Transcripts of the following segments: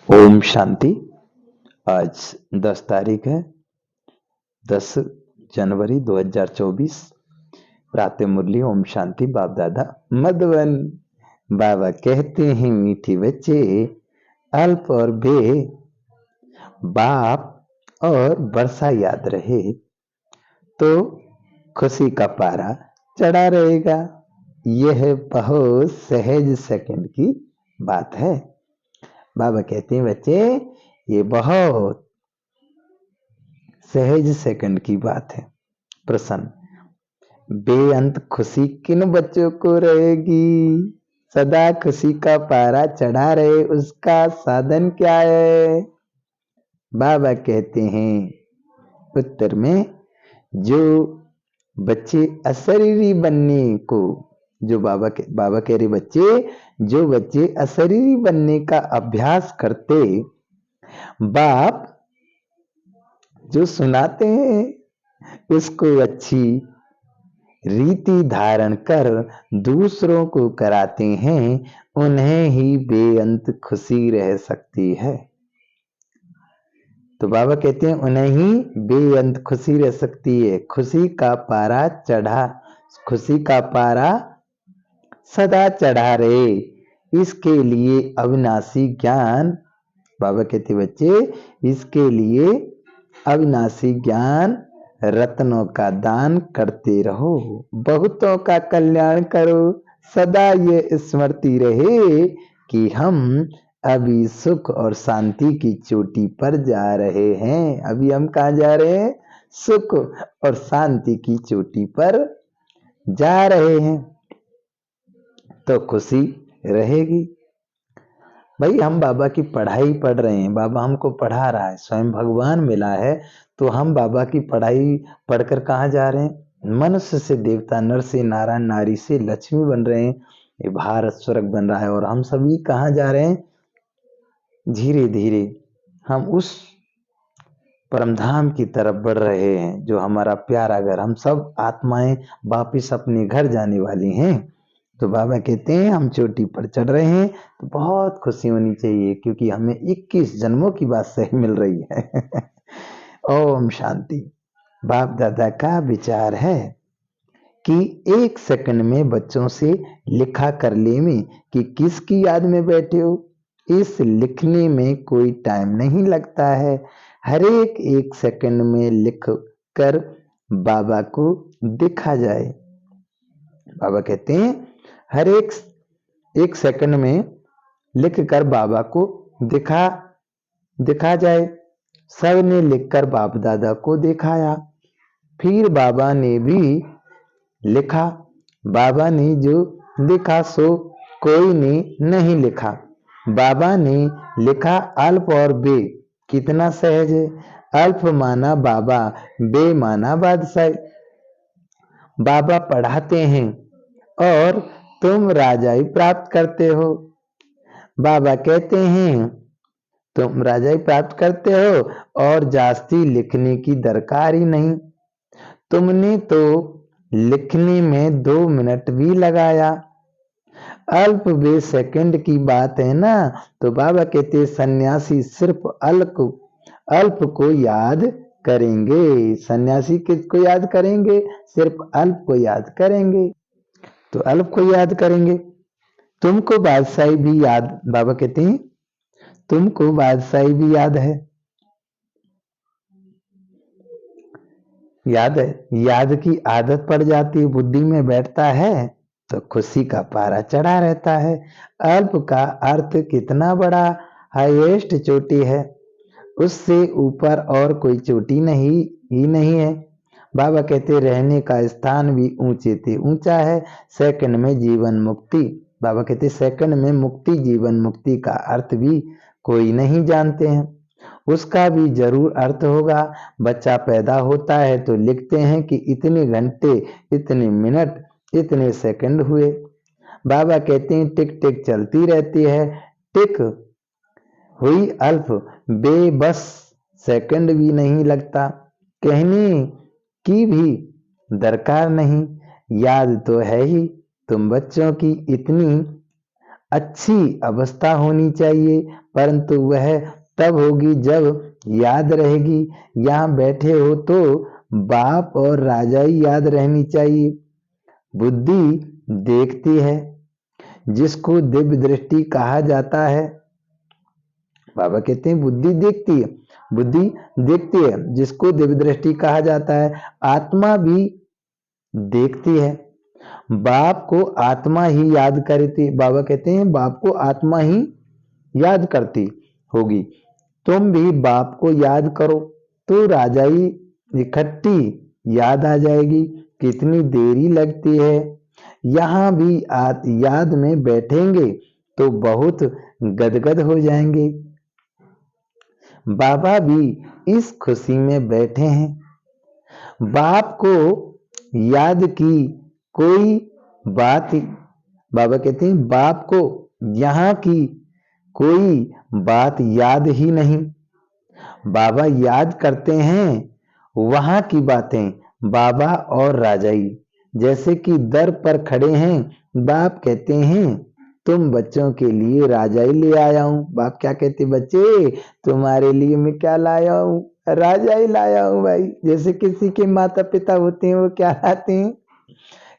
ओम शांति। आज 10 तारीख है, 10 जनवरी 2024। प्रातः मुरली ओम शांति। बाप दादा मधुबन। बाबा कहते हैं मीठी बच्चे, अल्प और बे बाप और वर्षा याद रहे तो खुशी का पारा चढ़ा रहेगा। यह बहुत सहज सेकंड की बात है। बाबा कहते हैं बच्चे, ये बहुत सहज सेकंड की बात है। प्रसन्न बेअंत खुशी किन बच्चों को रहेगी? सदा खुशी का पारा चढ़ा रहे उसका साधन क्या है? बाबा कहते हैं उत्तर में, जो बच्चे अशरीरी बनने को, जो बाबा कह रहे बच्चे, जो बच्चे अशरीरी बनने का अभ्यास करते, बाप जो सुनाते हैं उसको अच्छी रीति धारण कर दूसरों को कराते हैं, उन्हें ही बेअंत खुशी रह सकती है। तो बाबा कहते हैं उन्हें ही बेअंत खुशी रह सकती है। खुशी का पारा चढ़ा, खुशी का पारा सदा चढ़ा रहे, इसके लिए अविनाशी ज्ञान, बाबा कहते बच्चे, इसके लिए अविनाशी ज्ञान रत्नों का दान करते रहो, बहुतों का कल्याण करो। सदा ये स्मृति रहे कि हम अभी सुख और शांति की चोटी पर जा रहे हैं। अभी हम कहाँ जा रहे हैं? सुख और शांति की चोटी पर जा रहे हैं, तो खुशी रहेगी। भाई हम बाबा की पढ़ाई पढ़ रहे हैं, बाबा हमको पढ़ा रहा है, स्वयं भगवान मिला है, तो हम बाबा की पढ़ाई पढ़कर कहाँ जा रहे हैं? मनुष्य से देवता, नर से नारायण, नारी से लक्ष्मी बन रहे हैं। ये भारत स्वर्ग बन रहा है और हम सभी कहाँ जा रहे हैं? धीरे धीरे हम उस परमधाम की तरफ बढ़ रहे हैं जो हमारा प्यारा घर। हम सब आत्माएं वापिस अपने घर जाने वाली हैं। तो बाबा कहते हैं हम चोटी पर चढ़ रहे हैं, तो बहुत खुशी होनी चाहिए, क्योंकि हमें 21 जन्मों की बात सही मिल रही है। ओम शांति। बाप दादा का विचार है कि 1 सेकंड में बच्चों से लिखा कर ले में कि किसकी याद में बैठे हो। इस लिखने में कोई टाइम नहीं लगता है। हर एक 1 सेकंड में लिख कर बाबा को दिखा जाए। बाबा कहते हैं हर एक सेकंड में लिख कर बाबा को दिखा जाए। सब ने लिखकर बाप दादा को दिखाया, फिर बाबा ने भी लिखा। बाबा ने जो लिखा सो कोई ने नहीं लिखा। बाबा ने लिखा अल्प और बे। कितना सहज है। अल्प माना बाबा, बे माना बादशाह। बाबा पढ़ाते हैं और तुम राजाई प्राप्त करते हो। बाबा कहते हैं तुम राजाई प्राप्त करते हो और जास्ती लिखने की दरकार ही नहीं। तुमने तो लिखने में 2 मिनट भी लगाया। अल्प बे सेकंड की बात है ना। तो बाबा कहते सन्यासी सिर्फ अल्प को याद करेंगे। सन्यासी किसको याद करेंगे? सिर्फ अल्प को याद करेंगे। तो अल्प को याद करेंगे। तुमको बादशाही भी याद, बाबा कहते हैं तुमको बादशाही भी याद है। याद की आदत पड़ जाती है, बुद्धि में बैठता है तो खुशी का पारा चढ़ा रहता है। अल्प का अर्थ कितना बड़ा हाईएस्ट चोटी है, उससे ऊपर और कोई चोटी नहीं है। बाबा कहते रहने का स्थान भी ऊंचे से ऊंचा है। सेकंड में जीवन मुक्ति, बाबा कहते सेकंड में मुक्ति, जीवन मुक्ति का अर्थ भी कोई नहीं जानते हैं। उसका भी जरूर अर्थ होगा। बच्चा पैदा होता है तो लिखते हैं कि इतने घंटे, इतने मिनट, इतने सेकंड हुए। बाबा कहते हैं टिक टिक चलती रहती है। टिक हुई अल्प, बेबस सेकंड भी नहीं लगता। कहने की भी दरकार नहीं, याद तो है ही। तुम बच्चों की इतनी अच्छी अवस्था होनी चाहिए। परंतु वह तब होगी जब याद रहेगी। यहाँ बैठे हो तो बाप और राजाई याद रहनी चाहिए। बुद्धि देखती है, जिसको दिव्य दृष्टि कहा जाता है। बाबा कहते हैं बुद्धि देखती है, बुद्धि देखती है जिसको दिव्य दृष्टि कहा जाता है। आत्मा भी देखती है, बाप को आत्मा ही याद करती। बाबा कहते हैं बाप को आत्मा ही याद करती होगी। तुम भी बाप को याद करो तो राजाई इकट्ठी याद आ जाएगी। कितनी देरी लगती है, यहाँ भी याद में बैठेंगे तो बहुत गदगद हो जाएंगे। बाबा भी इस खुशी में बैठे हैं। बाप को याद की कोई बात, बाबा कहते हैं बाप को यहाँ की कोई बात याद ही नहीं। बाबा याद करते हैं वहां की बातें। बाबा और राजाई जैसे कि दर पर खड़े हैं, बाप कहते हैं तुम बच्चों के लिए राजाई ले आया हूं। बाप क्या कहते, बच्चे तुम्हारे लिए मैं क्या लाया हूं, राजाई लाया हूं भाई। जैसे किसी के माता पिता होते हैं वो क्या लाते हैं,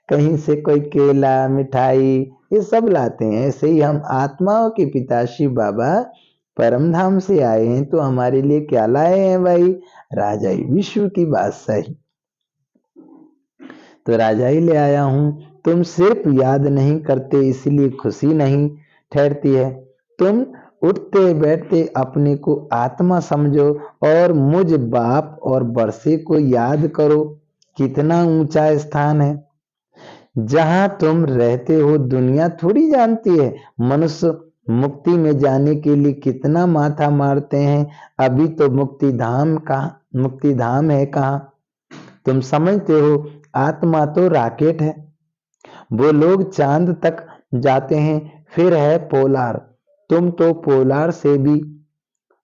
कहीं से कोई केला मिठाई ये सब लाते हैं। ऐसे ही हम आत्माओं के पिता शिव बाबा परम धाम से आए हैं तो हमारे लिए क्या लाए हैं भाई, राजाई, विश्व की बादशाही। तो राजाई ले आया हूं। तुम सिर्फ याद नहीं करते इसलिए खुशी नहीं ठहरती है। तुम उठते बैठते अपने को आत्मा समझो और मुझ बाप और बरसे को याद करो। कितना ऊंचा स्थान है जहां तुम रहते हो। दुनिया थोड़ी जानती है मनुष्य मुक्ति में जाने के लिए कितना माथा मारते हैं। अभी तो मुक्ति धाम है कहाँ। तुम समझते हो आत्मा तो रॉकेट है, वो लोग चांद तक जाते हैं। फिर है पोलार, तुम तो पोलार से भी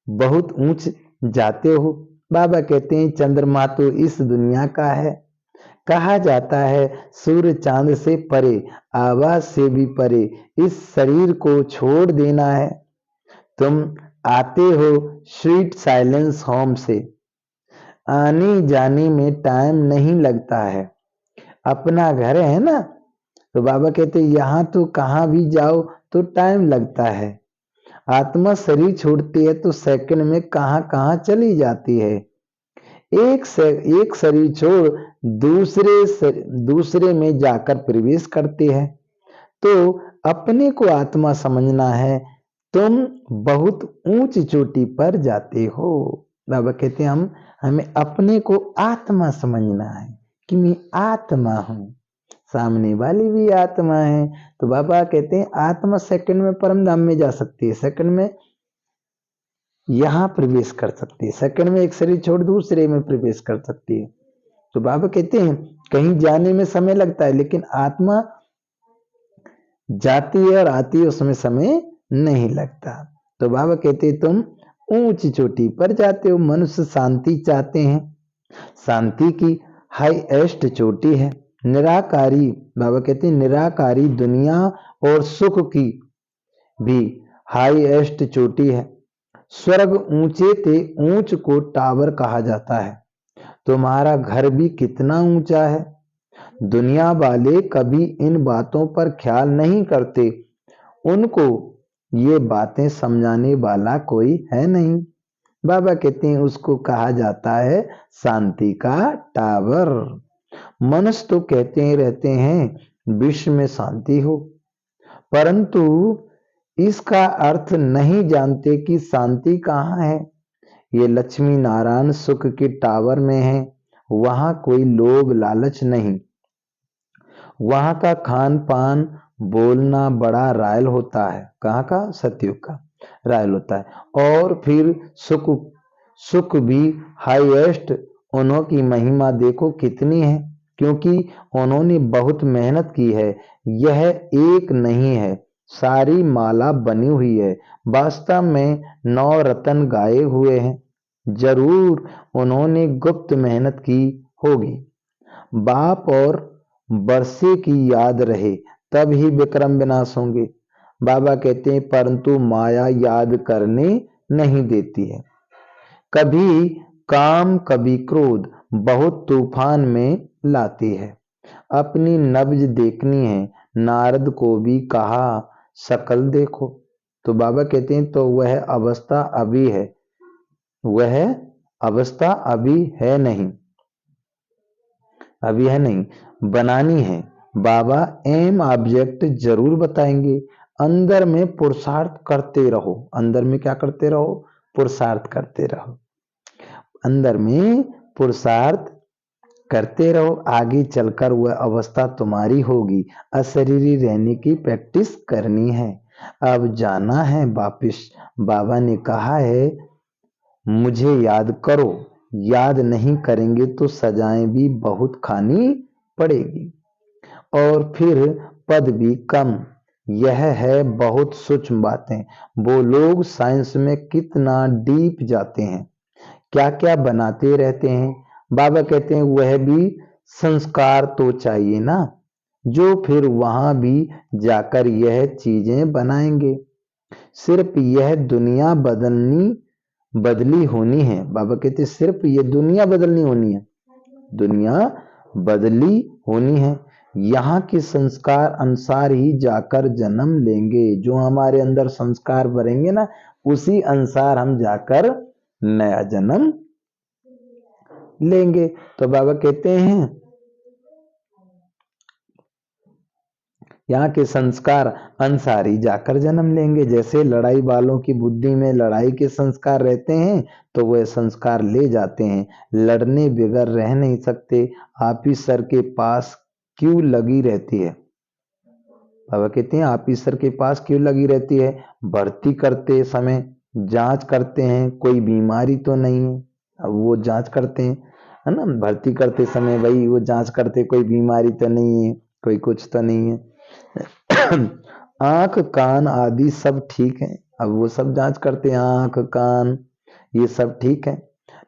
बहुत ऊंच जाते हो। बाबा कहते हैं चंद्रमा तो इस दुनिया का है। कहा जाता है सूर्य चांद से परे, आवाज से भी परे। इस शरीर को छोड़ देना है। तुम आते हो स्वीट साइलेंस होम से, आने जाने में टाइम नहीं लगता है। अपना घर है ना, तो बाबा कहते यहाँ तो कहाँ भी जाओ तो टाइम लगता है। आत्मा शरीर छोड़ती है तो सेकंड में कहाँ कहाँ चली जाती है। एक शरीर छोड़ दूसरे में जाकर प्रवेश करती है। तो अपने को आत्मा समझना है, तुम बहुत ऊंची चोटी पर जाते हो। बाबा कहते हैं हमें अपने को आत्मा समझना है कि मैं आत्मा हूं, सामने वाली भी आत्मा है। तो बाबा कहते हैं आत्मा सेकंड में परम धाम में जा सकती है, सेकंड में यहां प्रवेश कर सकती है, सेकंड में एक शरीर छोड़ दूसरे में प्रवेश कर सकती है। तो बाबा कहते हैं कहीं जाने में समय लगता है लेकिन आत्मा जाती है और आती है उसमें समय नहीं लगता। तो बाबा कहते हैं तुम ऊंची चोटी पर जाते हो। मनुष्य शांति चाहते हैं, शांति की हाईएस्ट चोटी है निराकारी। बाबा कहते हैं निराकारी दुनिया और सुख की भी हाईएस्ट चोटी है। स्वर्ग ऊंचे थे, ऊंच को टावर कहा जाता है। तुम्हारा घर भी कितना ऊंचा है। दुनिया वाले कभी इन बातों पर ख्याल नहीं करते, उनको ये बातें समझाने वाला कोई है नहीं। बाबा कहते हैं उसको कहा जाता है शांति का टावर। मनुष्य तो कहते रहते हैं विश्व में शांति हो, परंतु इसका अर्थ नहीं जानते कि शांति कहाँ है। ये लक्ष्मी नारायण सुख के टावर में है, वहां कोई लोभ लालच नहीं। वहां का खान पान बोलना बड़ा रॉयल होता है। कहाँ का, सतयुग का रॉयल होता है। और फिर सुख भी हाईएस्ट। उन्होंने की महिमा देखो कितनी है, क्योंकि उन्होंने बहुत मेहनत की है। यह एक नहीं है, सारी माला बनी हुई है। वास्तव में 9 रत्न गाए हुए हैं। जरूर उन्होंने गुप्त मेहनत की होगी। बाप और बरसे की याद रहे तब ही विक्रम विनाश होंगे। बाबा कहते हैं परंतु माया याद करने नहीं देती है। कभी काम कभी क्रोध बहुत तूफान में लाती है। अपनी नब्ज देखनी है, नारद को भी कहा शकल देखो। तो बाबा कहते हैं तो वह अवस्था अभी है, वह अवस्था अभी है नहीं, अभी है नहीं, बनानी है। बाबा एम ऑब्जेक्ट जरूर बताएंगे। अंदर में पुरुषार्थ करते रहो। अंदर में क्या करते रहो? पुरुषार्थ करते रहो। अंदर में पुरुषार्थ करते रहो, आगे चलकर वह अवस्था तुम्हारी होगी। अशरीरी रहने की प्रैक्टिस करनी है। अब जाना है वापिस। बाबा ने कहा है मुझे याद करो, याद नहीं करेंगे तो सजाएं भी बहुत खानी पड़ेगी और फिर पद भी कम। यह है बहुत सूक्ष्म बातें। वो लोग साइंस में कितना डीप जाते हैं, क्या क्या बनाते रहते हैं। बाबा कहते हैं वह भी संस्कार तो चाहिए ना, जो फिर वहां भी जाकर यह चीजें बनाएंगे। सिर्फ यह दुनिया बदली होनी है। बाबा कहते हैं सिर्फ ये दुनिया बदलनी होनी है, दुनिया बदली होनी है। यहाँ के संस्कार अनुसार ही जाकर जन्म लेंगे। जो हमारे अंदर संस्कार भरेंगे ना, उसी अनुसार हम जाकर नया जन्म लेंगे। तो बाबा कहते हैं यहाँ के संस्कार अनुसार ही जाकर जन्म लेंगे। जैसे लड़ाई वालों की बुद्धि में लड़ाई के संस्कार रहते हैं तो वह संस्कार ले जाते हैं। लड़ने बगैर रह नहीं सकते। ऑफिसर के पास क्यों लगी रहती है? बाबा कहते हैं ऑफिसर के पास क्यों लगी रहती है? भर्ती करते समय जांच करते हैं कोई बीमारी तो नहीं है। अब वो जांच करते हैं, है ना, भर्ती करते समय भाई वो जांच करते कोई बीमारी तो नहीं है, कोई कुछ तो नहीं है। आंख कान आदि सब ठीक है। अब वो सब जांच करते हैं, आंख कान ये सब ठीक है।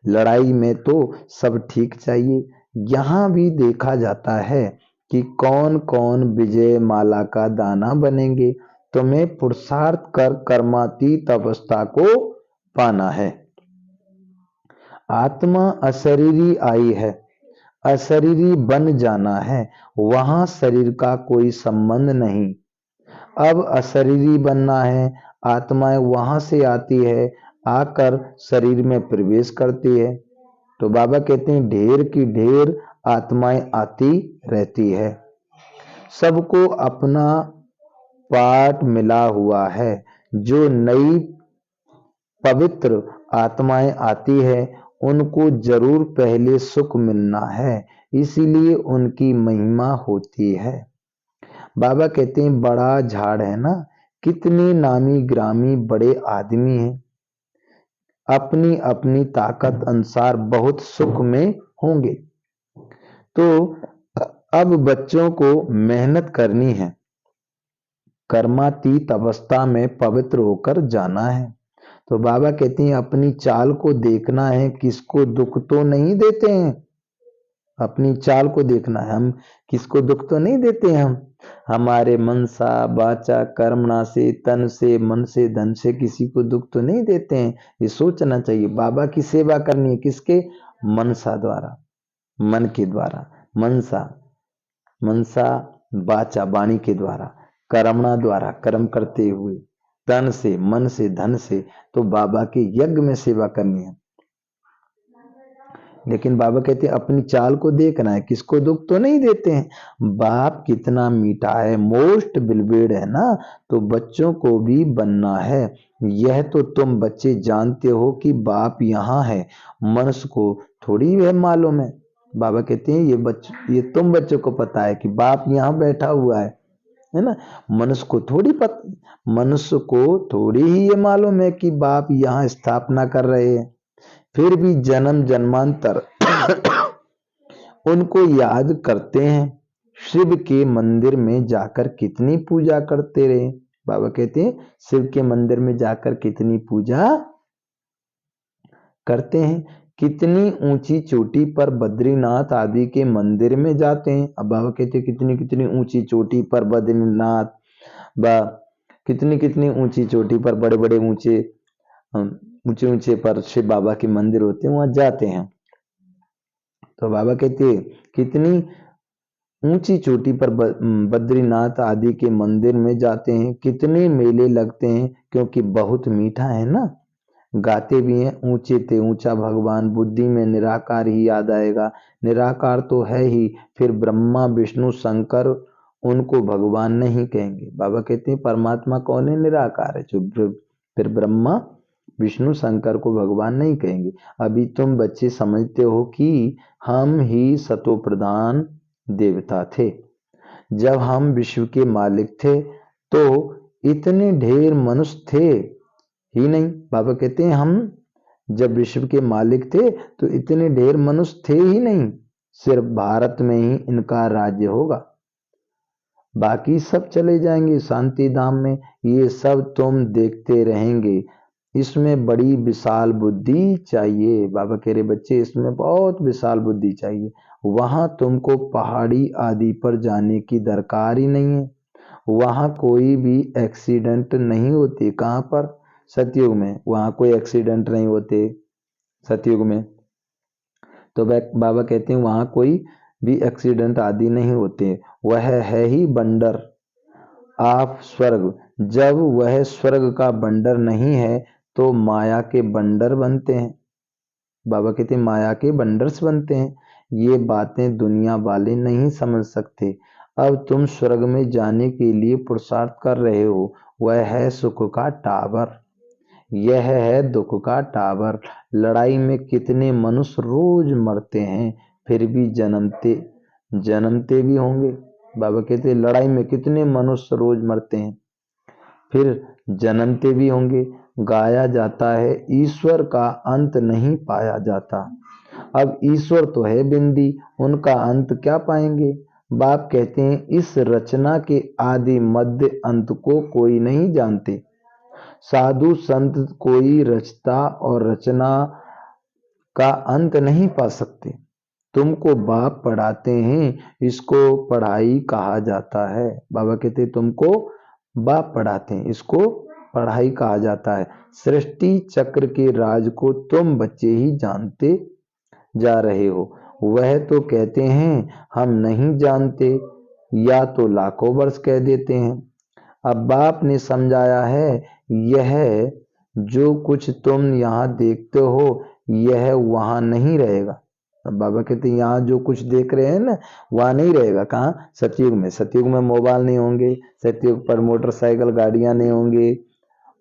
लड़ाई में तो सब ठीक चाहिए। यहाँ भी देखा जाता है कि कौन कौन विजय माला का दाना बनेंगे। तुम्हें पुरुषार्थ कर कर्मातीत अवस्था को पाना है। आत्मा अशरीरी आई है, अशरीरी बन जाना है। वहां शरीर का कोई संबंध नहीं। अब अशरीरी बनना है। आत्माएं वहां से आती है, आकर शरीर में प्रवेश करती है। तो बाबा कहते हैं ढेर की ढेर आत्माएं आती रहती है। सबको अपना पाठ मिला हुआ है। जो नई पवित्र आत्माएं आती है उनको जरूर पहले सुख मिलना है, इसीलिए उनकी महिमा होती है। बाबा कहते हैं बड़ा झाड़ है ना, कितने नामी ग्रामी बड़े आदमी हैं, अपनी अपनी ताकत अनुसार बहुत सुख में होंगे। तो अब बच्चों को मेहनत करनी है, कर्मातीत अवस्था में पवित्र होकर जाना है। तो बाबा कहते हैं अपनी चाल को देखना है, किसको दुख तो नहीं देते हैं। अपनी चाल को देखना है, हम किसको दुख तो नहीं देते हैं। हम हमारे मनसा वाचा कर्मणा से, तन से, मन से, धन से किसी को दुख तो नहीं देते हैं। ये सोचना चाहिए। बाबा की सेवा करनी है किसके? मनसा द्वारा, मन के द्वारा, मनसा वाचा वाणी के द्वारा, कर्मणा द्वारा कर्म करते हुए, तन से, मन से, धन से। तो बाबा के यज्ञ में सेवा करनी है। लेकिन बाबा कहते हैं अपनी चाल को देखना है, किसको दुख तो नहीं देते हैं। बाप कितना मीठा है, मोस्ट बिलवेड है ना। तो बच्चों को भी बनना है। यह तो तुम बच्चे जानते हो कि बाप यहाँ है, मनुष्य को थोड़ी है मालूम है। बाबा कहते हैं ये तुम बच्चों को पता है कि बाप यहाँ बैठा हुआ है ना। मनुष्य को थोड़ी ही ये मालूम है कि बाप यहाँ स्थापना कर रहे हैं। फिर भी जन्म जन्मांतर उनको याद करते हैं। शिव के मंदिर में जाकर कितनी पूजा करते रहे। बाबा कहते हैं शिव के मंदिर में जाकर कितनी पूजा करते हैं। कितनी ऊंची चोटी पर बद्रीनाथ आदि के मंदिर में जाते हैं। अब बाबा कहते हैं कितनी कितनी ऊंची चोटी पर बद्रीनाथ, कितनी कितनी ऊंची चोटी पर बड़े बड़े ऊंचे ऊंचे ऊंचे पर शिव बाबा के मंदिर होते हैं, वहां जाते हैं। तो बाबा कहते हैं कितनी ऊंची चोटी पर बद्रीनाथ आदि के मंदिर में जाते हैं, कितने मेले लगते हैं, क्योंकि बहुत मीठा है ना। गाते भी हैं ऊंचे ते ऊंचा भगवान, बुद्धि में निराकार ही याद आएगा। निराकार तो है ही, फिर ब्रह्मा विष्णु शंकर उनको भगवान नहीं कहेंगे। बाबा कहते हैं परमात्मा कौन है? निराकार है। जो फिर ब्रह्मा विष्णु शंकर को भगवान नहीं कहेंगे। अभी तुम बच्चे समझते हो कि हम ही सतो प्रधान देवता थे। जब हम विश्व के मालिक थे तो इतने ढेर मनुष्य थे ही नहीं। बाबा कहते हैं हम जब विश्व के मालिक थे तो इतने ढेर मनुष्य थे ही नहीं, सिर्फ भारत में ही इनका राज्य होगा, बाकी सब चले जाएंगे शांति धाम में। ये सब तुम देखते रहेंगे। इसमें बड़ी विशाल बुद्धि चाहिए। बाबा कह रहे बच्चे इसमें बहुत विशाल बुद्धि चाहिए। वहां तुमको पहाड़ी आदि पर जाने की दरकार ही नहीं है। वहां कोई भी एक्सीडेंट नहीं होते। कहां पर? सतयुग में। वहां कोई एक्सीडेंट नहीं होते सतयुग में। तो बाबा कहते हैं वहां कोई भी एक्सीडेंट आदि नहीं होते। वह है ही बंडर आप स्वर्ग। जब वह स्वर्ग का बंडर नहीं है तो माया के बंडर बनते हैं। बाबा कहते हैं माया के बंडर्स बनते हैं। ये बातें दुनिया वाले नहीं समझ सकते। अब तुम स्वर्ग में जाने के लिए पुरुषार्थ कर रहे हो। वह है सुख का टावर, यह है दुख का टावर। लड़ाई में कितने मनुष्य रोज मरते हैं, फिर भी जन्मते भी होंगे। बाबा कहते हैं लड़ाई में कितने मनुष्य रोज मरते हैं, फिर जन्मते भी होंगे। गाया जाता है ईश्वर का अंत नहीं पाया जाता। अब ईश्वर तो है बिंदी, उनका अंत क्या पाएंगे। बाप कहते हैं इस रचना के आदि मध्य अंत को कोई नहीं जानते। साधु संत कोई रचता और रचना का अंत नहीं पा सकते। तुमको बाप पढ़ाते हैं, इसको पढ़ाई कहा जाता है। बाबा कहते हैं तुमको बाप पढ़ाते हैं, इसको पढ़ाई कहा जाता है। सृष्टि चक्र के राज को तुम बच्चे ही जानते जा रहे हो। वह तो कहते हैं हम नहीं जानते, या तो लाखों वर्ष कह देते हैं। अब बाप ने समझाया है यह जो कुछ तुम यहाँ देखते हो यह वहां नहीं रहेगा। अब बाबा कहते हैं यहाँ जो कुछ देख रहे हैं ना वहां नहीं रहेगा। कहाँ? सतयुग में। सतयुग में मोबाइल नहीं होंगे, सतयुग पर मोटरसाइकिल गाड़ियां नहीं होंगी,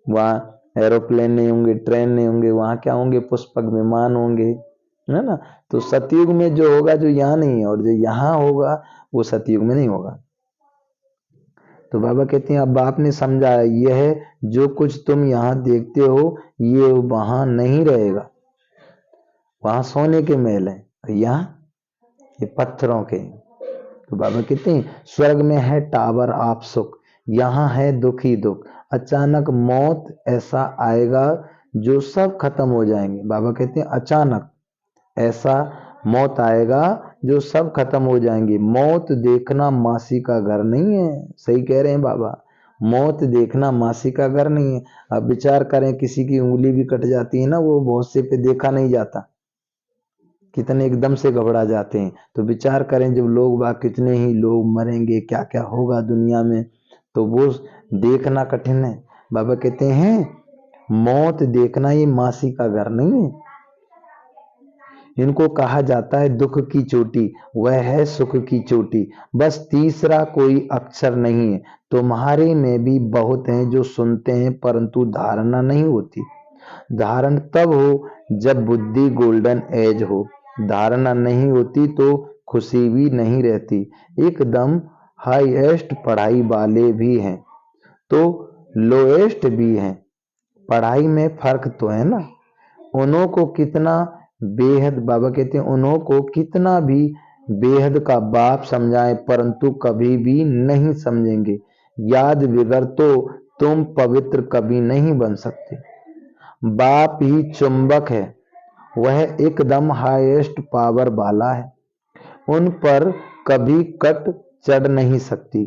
वहाँ एरोप्लेन नहीं होंगे, ट्रेन नहीं होंगे। वहां क्या होंगे? पुष्पक विमान होंगे, है ना। तो सतयुग में जो होगा जो यहाँ नहीं है, और जो यहाँ होगा वो सतयुग में नहीं होगा। तो बाबा कहते हैं अब बाप ने समझा यह जो कुछ तुम यहाँ देखते हो ये वहां नहीं रहेगा। वहां सोने के महल है, यहाँ ये पत्थरों के। तो बाबा कहते हैं स्वर्ग में है टावर आप सुख, यहाँ है दुख ही दुख। अचानक मौत ऐसा आएगा जो सब खत्म हो जाएंगे। बाबा कहते हैं अचानक ऐसा मौत आएगा जो सब खत्म हो जाएंगे। मौत देखना मासी का घर नहीं है। सही कह रहे हैं बाबा, मौत देखना मासी का घर नहीं है। अब विचार करें किसी की उंगली भी कट जाती है ना, वो बहुत से पे देखा नहीं जाता, कितने एकदम से घबरा जाते हैं। तो विचार करें जब लोग बाग कितने ही लोग मरेंगे, क्या क्या होगा दुनिया में, तो वो देखना कठिन है। बाबा कहते हैं मौत देखना ये मासी का घर नहीं है। इनको कहा जाता है दुख की चोटी, वह है सुख की चोटी। बस तीसरा कोई अक्षर नहीं है। तुम्हारे में भी बहुत हैं जो सुनते हैं परंतु धारणा नहीं होती। धारण तब हो जब बुद्धि गोल्डन एज हो। धारणा नहीं होती तो खुशी भी नहीं रहती। एकदम हाईएस्ट पढ़ाई वाले भी हैं तो लोएस्ट भी हैं। पढ़ाई में फर्क तो है ना। उन्हों को कितना बेहद, बाबा कहते हैं उन्हों को कितना भी बेहद का बाप समझाए परंतु कभी भी नहीं समझेंगे। याद बिगड़ तो तुम पवित्र कभी नहीं बन सकते। बाप ही चुंबक है, वह एकदम हाईएस्ट पावर वाला है, उन पर कभी कट चढ़ नहीं सकती।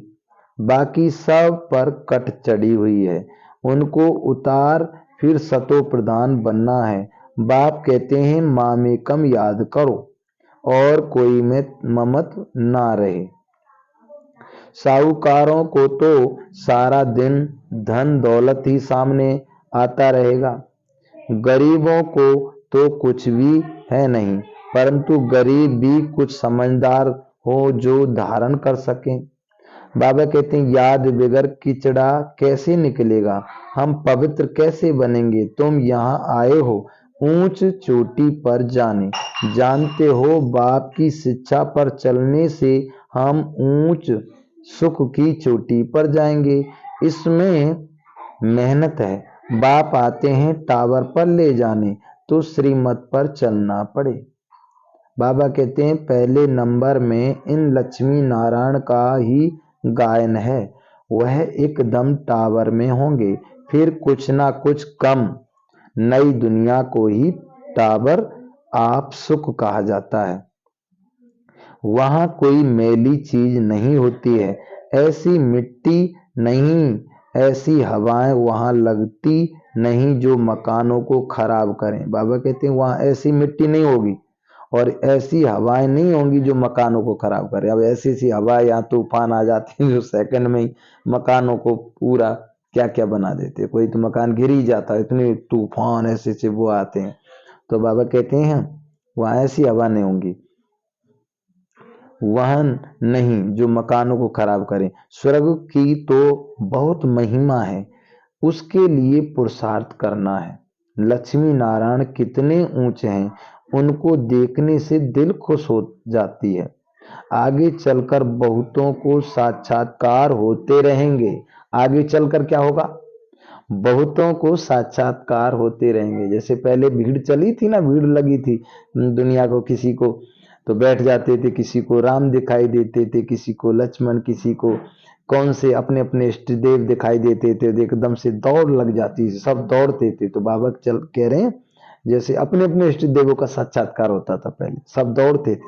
बाकी सब पर कट चढ़ी हुई है, उनको उतार फिर सतो प्रधान बनना है। बाप कहते हैं माँ में कम याद करो और कोई में ममत ना रहे। साहूकारों को तो सारा दिन धन दौलत ही सामने आता रहेगा, गरीबों को तो कुछ भी है नहीं, परंतु गरीब भी कुछ समझदार हो जो धारण कर सके। बाबा कहते हैं याद बगैर किचड़ा कैसे निकलेगा, हम पवित्र कैसे बनेंगे। तुम यहाँ आए हो ऊंच चोटी पर जाने, जानते हो बाप की शिक्षा पर चलने से हम ऊंच सुख की चोटी पर जाएंगे। इसमें मेहनत है। बाप आते हैं टावर पर ले जाने, तो श्रीमत पर चलना पड़े। बाबा कहते हैं पहले नंबर में इन लक्ष्मी नारायण का ही गायन है, वह एकदम टावर में होंगे, फिर कुछ ना कुछ कम नई दुनिया को ही टावर आप सुख कहा जाता है। वहां कोई मैली चीज नहीं होती है, ऐसी मिट्टी नहीं, ऐसी हवाएं वहां लगती नहीं जो मकानों को खराब करें। बाबा कहते हैं वहां ऐसी मिट्टी नहीं होगी और ऐसी हवाएं नहीं होंगी जो मकानों को खराब करें। अब ऐसी सी हवाएं या तूफान आ जाते हैं जो सेकंड में ही मकानों को पूरा क्या क्या बना देते हैं, कोई तो मकान गिर ही जाता है, इतने तूफान ऐसे से वो आते हैं। तो बाबा कहते हैं वहां ऐसी हवा नहीं होंगी, वाहन नहीं जो मकानों को खराब करें। स्वर्ग की तो बहुत महिमा है, उसके लिए पुरुषार्थ करना है। लक्ष्मी नारायण कितने ऊंचे हैं, उनको देखने से दिल खुश हो जाती है। आगे चलकर बहुतों को साक्षात्कार होते रहेंगे। आगे चलकर क्या होगा, बहुतों को साक्षात्कार होते रहेंगे। जैसे पहले भीड़ चली थी ना, भीड़ लगी थी दुनिया को, किसी को तो बैठ जाते थे, किसी को राम दिखाई देते थे, किसी को लक्ष्मण, किसी को कौन से अपने अपने इष्ट देव दिखाई देते थे, एकदम से दौड़ लग जाती थी, सब दौड़ते थे। तो बाबा चल कह रहे हैं जैसे अपने अपने इष्ट देवों का साक्षात्कार होता था, पहले सब दौड़ते थे।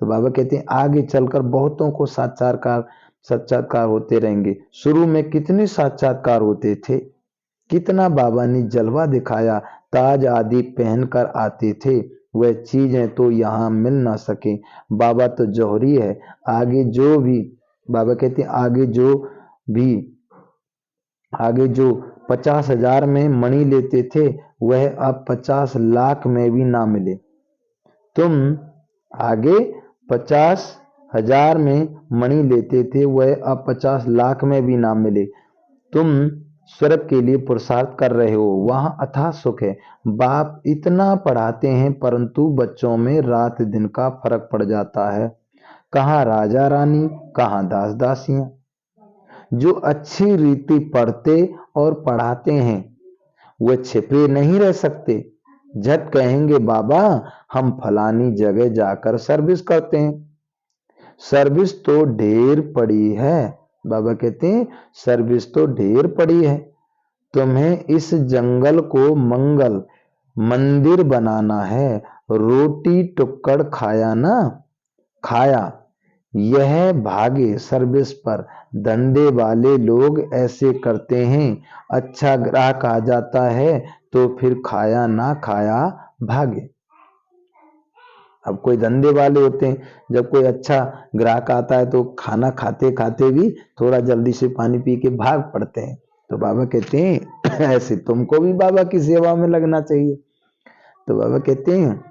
तो बाबा कहते हैं आगे चलकर बहुतों को साक्षात्कार होते रहेंगे। शुरू में कितने साक्षात्कार होते थे, कितना बाबा ने जलवा दिखाया, ताज आदि पहनकर आते थे, वह चीजें तो यहाँ मिल ना सके। बाबा तो जौहरी है। आगे जो भी बाबा कहते हैं आगे जो 50,000 में मणि लेते थे, वह अब 50 लाख में भी ना मिले। तुम आगे 50,000 में मणि लेते थे, वह अब 50 लाख में भी ना मिले। तुम स्वर्ग के लिए पुरुषार्थ कर रहे हो, वहां अथाह सुख है। बाप इतना पढ़ाते हैं परंतु बच्चों में रात दिन का फर्क पड़ जाता है। कहाँ राजा रानी, कहाँ दास दासियां। जो अच्छी रीति पढ़ते और पढ़ाते हैं वे छिपे नहीं रह सकते, झट कहेंगे बाबा हम फलानी जगह जाकर सर्विस करते हैं। सर्विस तो ढेर पड़ी है, बाबा कहते हैं सर्विस तो ढेर पड़ी है। तुम्हें इस जंगल को मंगल मंदिर बनाना है। रोटी टुक्कड़ खाया ना खाया, यह भागे सर्विस पर। धंधे वाले लोग ऐसे करते हैं, अच्छा ग्राहक आ जाता है तो फिर खाया ना खाया भागे। अब कोई धंधे वाले होते हैं, जब कोई अच्छा ग्राहक आता है तो खाना खाते खाते भी थोड़ा जल्दी से पानी पी के भाग पड़ते हैं। तो बाबा कहते हैं ऐसे तुमको भी बाबा की सेवा में लगना चाहिए। तो बाबा कहते हैं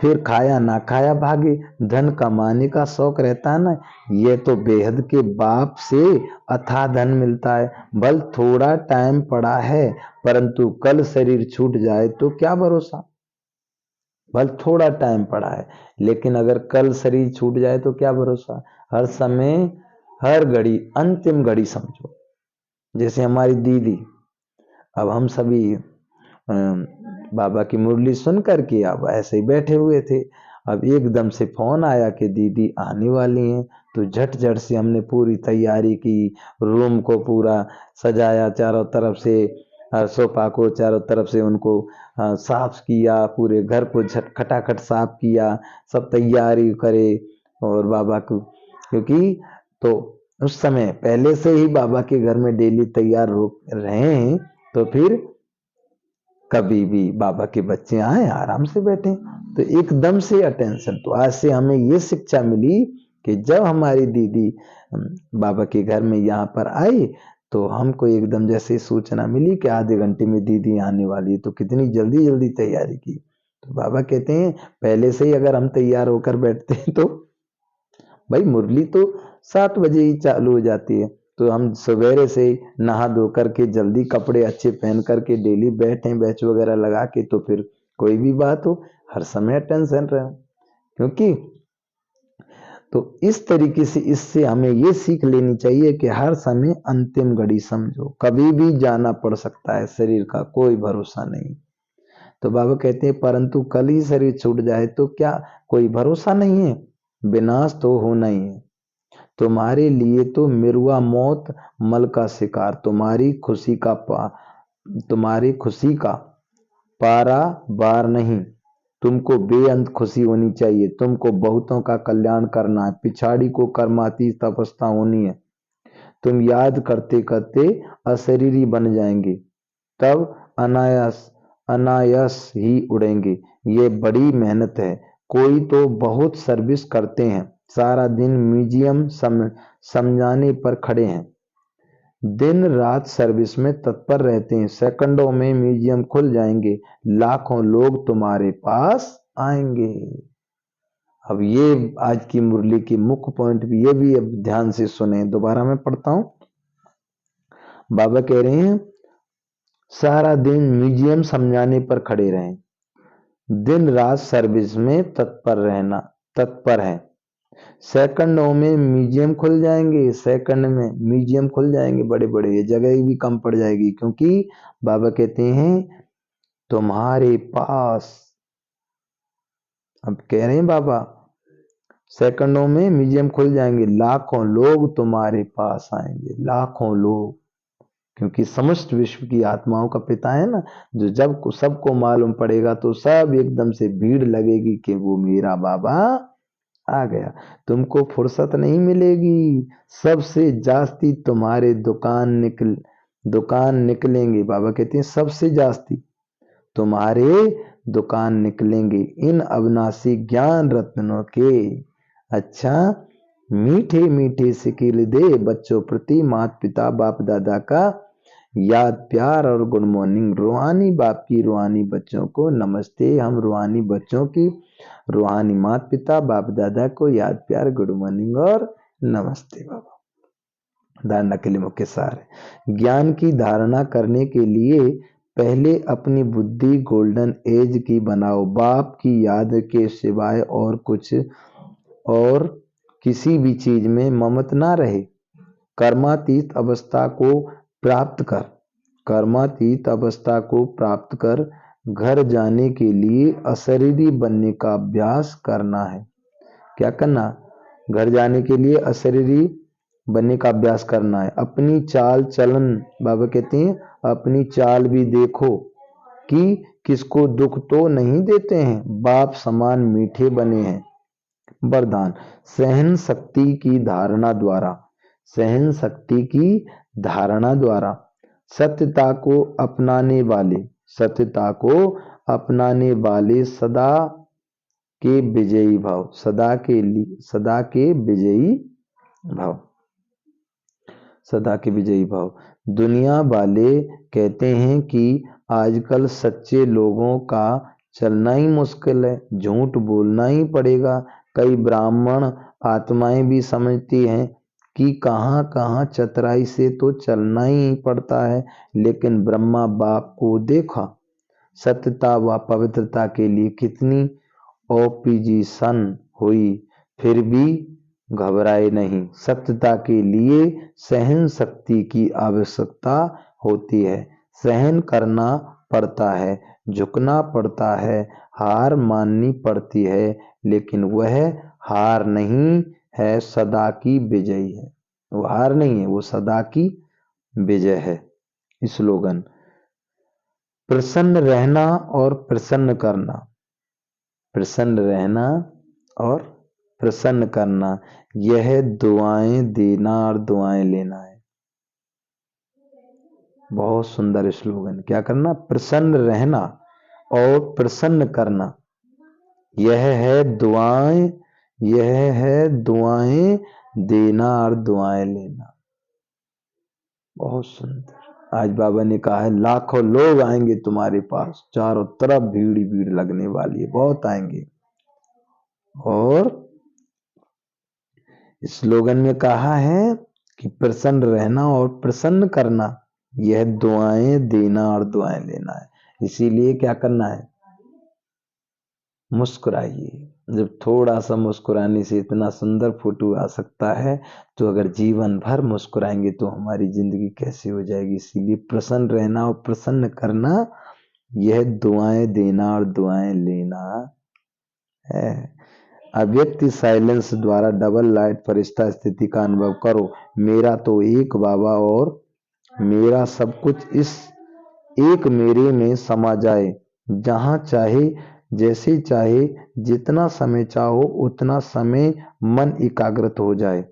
फिर खाया ना खाया भागे। धन कमाने का शौक रहता है ना, ये तो बेहद के बाप से अथाह धन मिलता है। बल थोड़ा टाइम पड़ा है, परंतु कल शरीर छूट जाए तो क्या भरोसा। बल थोड़ा टाइम पड़ा है, लेकिन अगर कल शरीर छूट जाए तो क्या भरोसा। हर समय हर घड़ी अंतिम घड़ी समझो। जैसे हमारी दीदी, अब हम सभी बाबा की मुरली सुन करके अब ऐसे ही बैठे हुए थे, अब एकदम से फोन आया कि दीदी आने वाली हैं। तो झट झट से हमने पूरी तैयारी की, रूम को पूरा सजाया, चारों तरफ से सोफा को चारों तरफ से उनको साफ किया, पूरे घर को झट खटाखट साफ किया, सब तैयारी करे और बाबा को, क्योंकि तो उस समय पहले से ही बाबा के घर में डेली तैयार हो रहे हैं, तो फिर कभी भी बाबा के बच्चे आए आराम से बैठे, तो एकदम से अटेंशन। तो आज से हमें ये शिक्षा मिली कि जब हमारी दीदी बाबा के घर में यहाँ पर आई, तो हमको एकदम जैसे सूचना मिली कि आधे घंटे में दीदी आने वाली है, तो कितनी जल्दी जल्दी तैयारी की। तो बाबा कहते हैं पहले से ही अगर हम तैयार होकर बैठते हैं, तो भाई मुरली तो 7 बजे ही चालू हो जाती है, तो हम सवेरे से नहा धो करके जल्दी कपड़े अच्छे पहन करके डेली बैठे बैच वगैरह लगा के, तो फिर कोई भी बात हो हर समय टेंशन रहे। क्योंकि तो इस तरीके से इससे हमें ये सीख लेनी चाहिए कि हर समय अंतिम घड़ी समझो, कभी भी जाना पड़ सकता है, शरीर का कोई भरोसा नहीं। तो बाबा कहते हैं परंतु कल ही शरीर छूट जाए तो क्या कोई भरोसा नहीं है, विनाश तो होना ही है। तुम्हारे लिए तो मिरुआ मौत मल का शिकार, तुम्हारी खुशी का पारा बार नहीं। तुमको बेअंत खुशी होनी चाहिए, तुमको बहुतों का कल्याण करना है, पिछाड़ी को कर्मातीत अवस्था होनी है। तुम याद करते करते अशरीरी बन जाएंगे, तब अनायास अनायास ही उड़ेंगे। ये बड़ी मेहनत है। कोई तो बहुत सर्विस करते हैं, सारा दिन म्यूजियम समझाने पर खड़े हैं, दिन रात सर्विस में तत्पर रहते हैं, सेकंडों में म्यूजियम खुल जाएंगे, लाखों लोग तुम्हारे पास आएंगे। अब ये आज की मुरली की मुख्य पॉइंट भी ये भी अब ध्यान से सुने, दोबारा मैं पढ़ता हूं। बाबा कह रहे हैं सारा दिन म्यूजियम समझाने पर खड़े रहें, दिन रात सर्विस में तत्पर है, सेकंडों में म्यूजियम खुल जाएंगे, सेकंड में म्यूजियम खुल जाएंगे बड़े बड़े, ये जगह भी कम पड़ जाएगी। क्योंकि बाबा कहते हैं तुम्हारे पास, अब कह रहे हैं बाबा सेकंडों में म्यूजियम खुल जाएंगे, लाखों लोग तुम्हारे पास आएंगे, लाखों लोग। क्योंकि समस्त विश्व की आत्माओं का पिता है ना, जो जब सबको मालूम पड़ेगा तो सब एकदम से भीड़ लगेगी कि वो मेरा बाबा आ गया। तुमको फुर्सत नहीं मिलेगी, सबसे जास्ती तुम्हारे दुकान निकलेंगे। बाबा कहते हैं सबसे जास्ती तुम्हारे दुकान निकलेंगे इन अविनाशी ज्ञान रत्नों के। अच्छा, मीठे मीठे सिकिल दे बच्चों प्रति माता पिता बाप दादा का याद प्यार और गुड मॉर्निंग। रूहानी बाप की रूहानी बच्चों को नमस्ते। हम रूहानी बच्चों की रूहानी माता पिता बाप दादा को याद प्यार गुड मॉर्निंग और नमस्ते। बाबा धारणा के लिए मुख्य सार है, ज्ञान की धारणा करने के लिए पहले अपनी बुद्धि गोल्डन एज की बनाओ, बाप की याद के सिवाय और किसी भी चीज में ममत ना रहे। कर्मातीत अवस्था को प्राप्त कर घर जाने के लिए अशरीरी बनने का अभ्यास करना है। क्या करना? घर जाने के लिए अशरीरी बनने का अभ्यास करना है। अपनी चाल चलन, बाबा कहते हैं अपनी चाल भी देखो कि किसको दुख तो नहीं देते हैं, बाप समान मीठे बने हैं। वरदान, सहन शक्ति की धारणा द्वारा सत्यता को अपनाने वाले सदा के विजयी भाव। दुनिया वाले कहते हैं कि आजकल सच्चे लोगों का चलना ही मुश्किल है, झूठ बोलना ही पड़ेगा। कई ब्राह्मण आत्माएं भी समझती हैं कि कहाँ कहाँ चतुराई से तो चलना ही पड़ता है, लेकिन ब्रह्मा बाप को देखा, सत्यता व पवित्रता के लिए कितनी ओपोजिशन हुई, फिर भी घबराए नहीं। सत्यता के लिए सहन शक्ति की आवश्यकता होती है, सहन करना पड़ता है, झुकना पड़ता है, हार माननी पड़ती है, लेकिन वह हार नहीं है, सदा की विजय है। वो हार नहीं है, वो सदा की विजय है। स्लोगन, प्रसन्न रहना और प्रसन्न करना, प्रसन्न रहना और प्रसन्न करना, यह दुआएं देना और दुआएं लेना है। बहुत सुंदर स्लोगन। क्या करना? प्रसन्न रहना और प्रसन्न करना, यह है दुआएं, यह है दुआएं देना और दुआएं लेना। बहुत सुंदर। आज बाबा ने कहा है लाखों लोग आएंगे तुम्हारे पास, चारों तरफ भीड़ ही भीड़ लगने वाली है, बहुत आएंगे। और स्लोगन में कहा है कि प्रसन्न रहना और प्रसन्न करना, यह दुआएं देना और दुआएं लेना है। इसीलिए क्या करना है? मुस्कुराइए। जब थोड़ा सा मुस्कुराने से इतना सुंदर फोटो आ सकता है, तो अगर जीवन भर मुस्कुराएंगे तो हमारी जिंदगी कैसे हो जाएगी। इसीलिए प्रसन्न रहना और प्रसन्न करना, यह दुआएं देना और दुआएं लेना है। अव्यक्ति साइलेंस द्वारा डबल लाइट फरिश्ता स्थिति का अनुभव करो। मेरा तो एक बाबा और मेरा सब कुछ इस एक मेरे में समा जाए। जहां चाहे, जैसे चाहे, जितना समय चाहो उतना समय मन एकाग्रत हो जाए।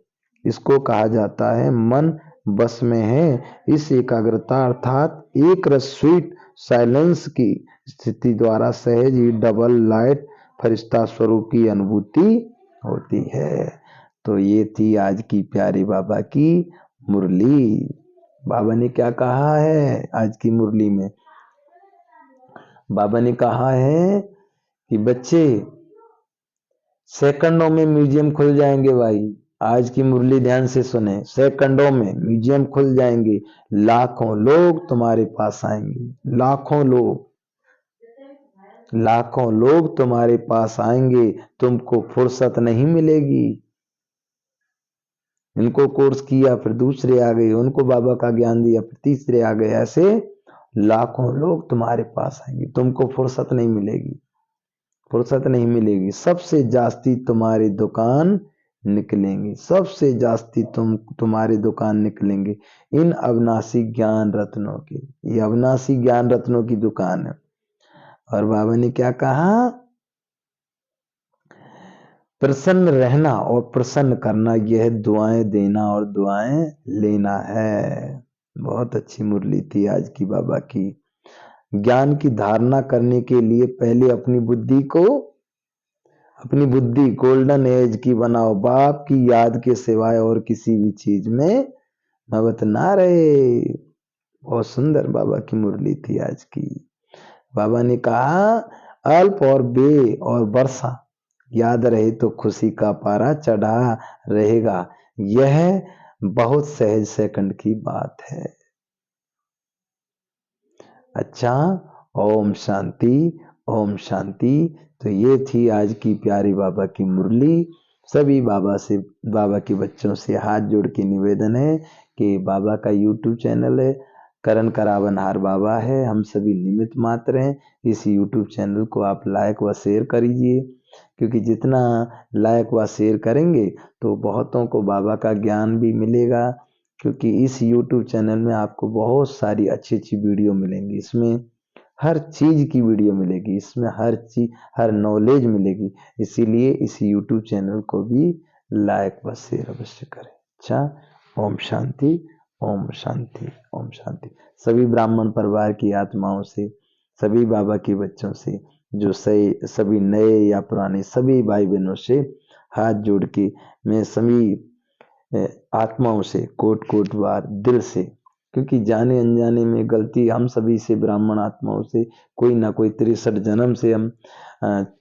इसको कहा जाता है मन बस में है। इस एकाग्रता अर्थात एक रस स्वीट साइलेंस की स्थिति द्वारा सहज ही डबल लाइट फरिश्ता स्वरूप की अनुभूति होती है। तो ये थी आज की प्यारे बाबा की मुरली। बाबा ने क्या कहा है आज की मुरली में? बाबा ने कहा है कि बच्चे सेकंडों में म्यूजियम खुल जाएंगे। भाई आज की मुरली ध्यान से सुने, सेकंडों में म्यूजियम खुल जाएंगे, लाखों लोग तुम्हारे पास आएंगे, लाखों लोग, लाखों लोग तुम्हारे पास आएंगे, तुमको फुर्सत नहीं मिलेगी। इनको कोर्स किया, फिर दूसरे आ गए, उनको बाबा का ज्ञान दिया, फिर तीसरे आ गए, ऐसे लाखों लोग तुम्हारे पास आएंगे, तुमको फुर्सत नहीं मिलेगी, फुर्सत नहीं मिलेगी। सबसे जास्ती तुम्हारी दुकान निकलेंगे, सबसे जास्ती तुम्हारी दुकान निकलेंगे इन अविनाशी ज्ञान रत्नों की। ये अविनाशी ज्ञान रत्नों की दुकान है। और बाबा ने क्या कहा? प्रसन्न रहना और प्रसन्न करना, यह दुआएं देना और दुआएं लेना है। बहुत अच्छी मुरली थी आज की बाबा की। ज्ञान की धारणा करने के लिए पहले अपनी बुद्धि गोल्डन एज की बनाओ। बाप की याद के सिवाय और किसी भी चीज में मगन ना रहे। बहुत सुंदर बाबा की मुरली थी आज की। बाबा ने कहा अल्प और बे और वर्षा याद रहे तो खुशी का पारा चढ़ा रहेगा। यह बहुत सहज सेकंड की बात है। अच्छा, ओम शांति, ओम शांति। तो ये थी आज की प्यारी बाबा की मुरली। सभी बाबा के बच्चों से हाथ जोड़ के निवेदन है कि बाबा का यूट्यूब चैनल है, करण करावनहार बाबा है, हम सभी निमित्त मात्र हैं। इस यूट्यूब चैनल को आप लाइक व शेयर करिए, क्योंकि जितना लाइक व शेयर करेंगे तो बहुतों को बाबा का ज्ञान भी मिलेगा। क्योंकि इस YouTube चैनल में आपको बहुत सारी अच्छी अच्छी वीडियो मिलेंगी, इसमें हर चीज की वीडियो मिलेगी, इसमें हर चीज, हर नॉलेज मिलेगी। इसीलिए इस YouTube चैनल को भी लाइक व शेयर अवश्य करें। अच्छा, ओम शांति, ओम शांति, ओम शांति। सभी ब्राह्मण परिवार की आत्माओं से, सभी बाबा के बच्चों से, जो सभी नए या पुराने सभी भाई बहनों से हाथ जोड़ के मैं सभी आत्माओं से कोट कोट बार दिल से, क्योंकि जाने अनजाने में गलती हम सभी से, ब्राह्मण आत्माओं से कोई ना कोई 63 जन्म से हम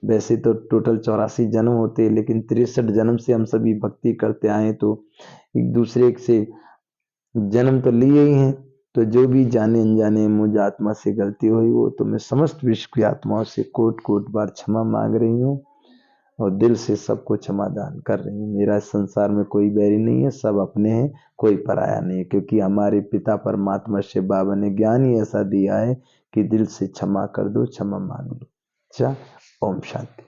वैसे तो टोटल 84 जन्म होते हैं, लेकिन 63 जन्म से हम सभी भक्ति करते आए, तो एक दूसरे से जन्म तो लिए ही हैं। तो जो भी जाने अनजाने मुझ आत्मा से गलती हुई वो तो मैं समस्त विश्व की आत्माओं से कोट कोट बार क्षमा मांग रही हूँ और दिल से सबको क्षमा दान कर रही हूँ। मेरा इस संसार में कोई बैरी नहीं है, सब अपने हैं, कोई पराया नहीं है, क्योंकि हमारे पिता परमात्मा शिव बाबा ने ज्ञान ही ऐसा दिया है कि दिल से क्षमा कर दो, क्षमा मांग लो। अच्छा, ओम शांति।